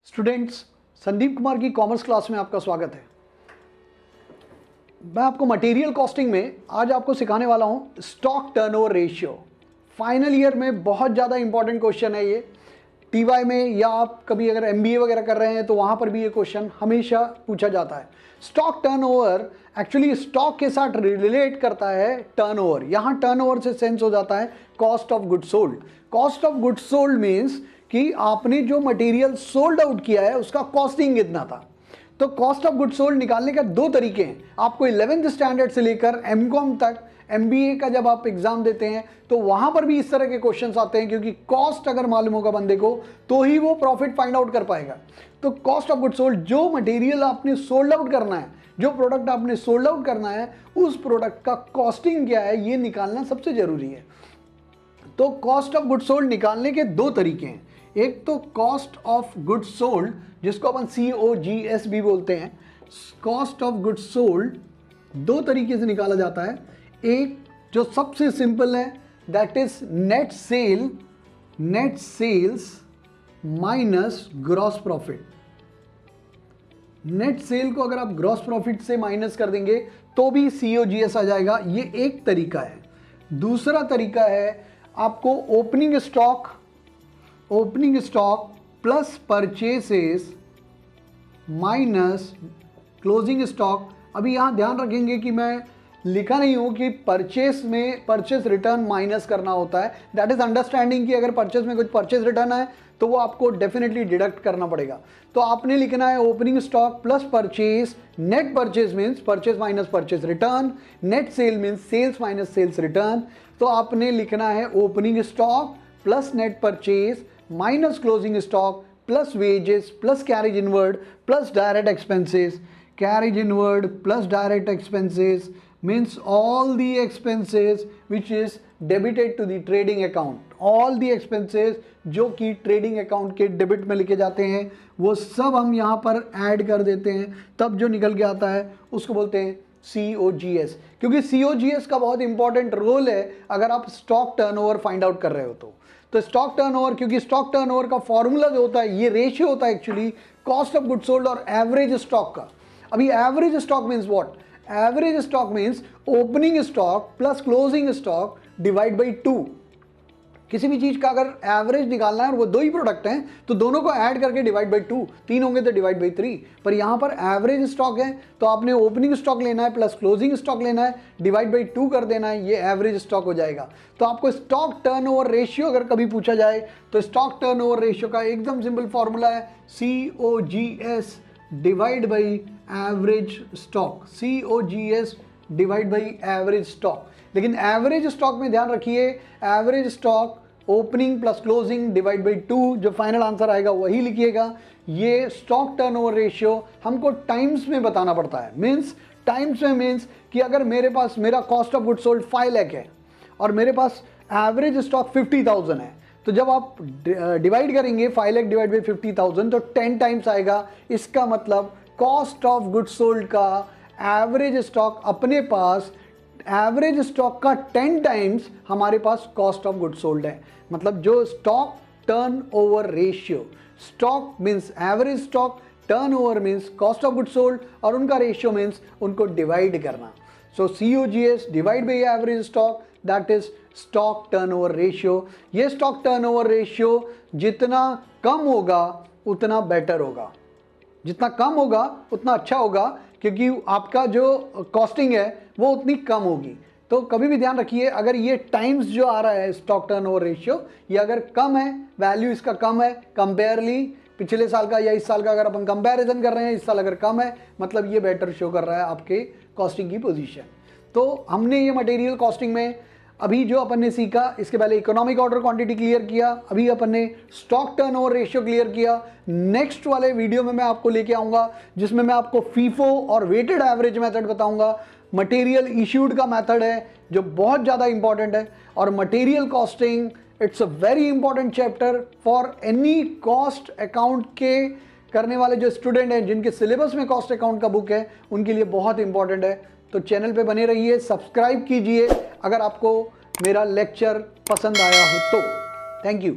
Students, Sandeep Kumar की commerce class में आपका स्वागत है। मैं आपको मटेरियल कॉस्टिंग में आज आपको सिखाने वाला हूं stock turnover ratio. Final year में बहुत ज़्यादा इंपॉर्टेंट क्वेश्चन है ये। टीवाई में या आप कभी अगर एमबीए वगैरह कर रहे हैं तो वहाँ पर भी ये क्वेश्चन हमेशा पूछा जाता है। स्टॉक टर्नओवर एक्चुअली स्टॉक के साथ रिलेट करता है टर्नओवर। यहाँ टर्नओवर से सेंस हो जाता है cost of goods sold. Cost of goods sold means कि आपने जो मटेरियल सोल्ड आउट किया है उसका कॉस्टिंग कितना था। तो कॉस्ट ऑफ गुड्स सोल्ड निकालने के दो तरीके हैं। आपको 11th स्टैंडर्ड से लेकर एमकॉम तक एमबीए का जब आप एग्जाम देते हैं तो वहां पर भी इस तरह के क्वेश्चंस आते हैं, क्योंकि कॉस्ट अगर मालूम होगा बंदे को तो ही वो प्रॉफिट फाइंड आउट कर पाएगा। तो कॉस्ट ऑफ गुड्स सोल्ड, जो मटेरियल आपने सोल्ड आउट करना है, जो प्रोडक्ट आपने सोल्ड आउट करना है, उस प्रोडक्ट का कॉस्टिंग क्या है ये निकालना सबसे जरूरी है। तो कॉस्ट ऑफ गुड्स सोल्ड निकालने के दो तरीके हैं। एक तो कॉस्ट ऑफ गुड्स सोल्ड, जिसको अपन COGS भी बोलते हैं। कॉस्ट ऑफ गुड्स सोल्ड दो तरीके से निकाला जाता है। एक जो सबसे सिंपल है, that is net sales minus gross profit. Net sale को अगर आप ग्रॉस प्रॉफिट से माइनस कर देंगे तो भी COGS आ जाएगा। ये एक तरीका है। दूसरा तरीका है आपको opening stock plus purchases minus closing stock. अभी यहां ध्यान रखेंगे कि मैं लिखा नहीं हूं कि परचेस रिटर्न माइनस करना होता है। दैट इज अंडरस्टैंडिंग कि अगर परचेस में कुछ परचेस रिटर्न है तो वो आपको डेफिनेटली डिडक्ट करना पड़ेगा। तो आपने लिखना है opening stock plus purchase. Net purchase means purchase minus purchase return. Net sale means sales minus sales return. तो आपने लिखना है opening stock plus net purchase minus closing stock plus wages plus carriage inward plus direct expenses. Carriage inward plus direct expenses means all the expenses which is debited to the trading account। all the expenses जो कि trading account के debit में लिखे जाते हैं वो सब हम यहाँ पर ऐड कर देते हैं, तब जो निकल के आता है उसको बोलते हैं COGS। क्योंकि COGS का बहुत इंपॉर्टेंट रोल है अगर आप स्टॉक टर्नओवर फाइंड आउट कर रहे हो तो स्टॉक टर्नओवर, क्योंकि स्टॉक टर्नओवर का फॉर्मूला जो होता है, ये रेशियो होता है actually cost of goods sold और एवरेज स्टॉक का। अभी average stock means what? Average stock means opening stock plus closing stock divide by 2। किसी भी चीज का अगर एवरेज निकालना है और वो दो ही प्रोडक्ट हैं तो दोनों को ऐड करके डिवाइड बाई 2, 3 होंगे तो डिवाइड बाई 3। पर यहां पर एवरेज स्टॉक है तो आपने ओपनिंग स्टॉक लेना है प्लस क्लोजिंग स्टॉक लेना है, डिवाइड बाई 2 कर देना है, ये एवरेज स्टॉक हो जाएगा। तो आपको स्टॉक टर्नओवर रेशियो अगर कभी पूछा जाए तो स्टॉक टर्नओवर रेशियो का एकदम सिंपल फॉर्मूला है COGS divide by average stock. COGS divide by average stock. लेकिन एवरेज स्टॉक में ध्यान रखिए, average stock opening plus closing divide by 2, जो फाइनल आंसर आएगा वही लिखिएगा। ये स्टॉक टर्नओवर रेशियो हमको टाइम्स में बताना पड़ता है। मींस टाइम्स में मींस कि अगर मेरे पास मेरा cost of goods sold 5 lakh है और मेरे पास एवरेज स्टॉक 50,000 है, तो जब आप डिवाइड करेंगे 5 लाख डिवाइड बाई 50,000 तो 10 टाइम्स आएगा। इसका मतलब कॉस्ट ऑफ गुड्स सोल्ड का एवरेज स्टॉक अपने पास, एवरेज स्टॉक का 10 टाइम्स हमारे पास कॉस्ट ऑफ गुड्स सोल्ड है। मतलब जो stock turnover ratio, stock means average stock, turnover means cost of goods sold और उनका रेशियो मींस उनको डिवाइड करना। सो COGS divide by average stock, that is stock turnover ratio. ये stock turnover ratio जितना कम होगा उतना बेटर होगा, जितना कम होगा उतना अच्छा होगा, क्योंकि आपका जो कॉस्टिंग है वो उतनी कम होगी। तो कभी भी ध्यान रखिए, अगर ये टाइम्स जो आ रहा है स्टॉक टर्नओवर रेशियो, ये अगर कम है, वैल्यू इसका कम है कंपेयरली पिछले साल का या इस साल का, अगर अपन कंपैरिजन कर रहे हैं, इस साल अगर कम है मतलब ये बेटर शो कर रहा है आपके कॉस्टिंग की पोजीशन। तो हमने ये मटेरियल कॉस्टिंग में अभी जो अपन ने सीखा, इसके पहले इकोनॉमिक ऑर्डर क्वांटिटी क्लियर किया, अभी अपन ने स्टॉक टर्नओवर रेशियो क्लियर किया। नेक्स्ट वाले वीडियो में मैं आपको लेके आऊंगा जिसमें मैं आपको फीफो और वेटेड एवरेज मेथड बताऊंगा। मटेरियल इश्यूड का मेथड है जो बहुत ज़्यादा इंपॉर्टेंट है, और material costing it's a very important chapter for any cost account के करने वाले जो स्टूडेंट हैं, जिनके सिलेबस में कॉस्ट अकाउंट का बुक है, उनके लिए बहुत इंपॉर्टेंट है। तो चैनल पे बने रहिए, सब्सक्राइब कीजिए अगर आपको मेरा लेक्चर पसंद आया हो तो। Thank you.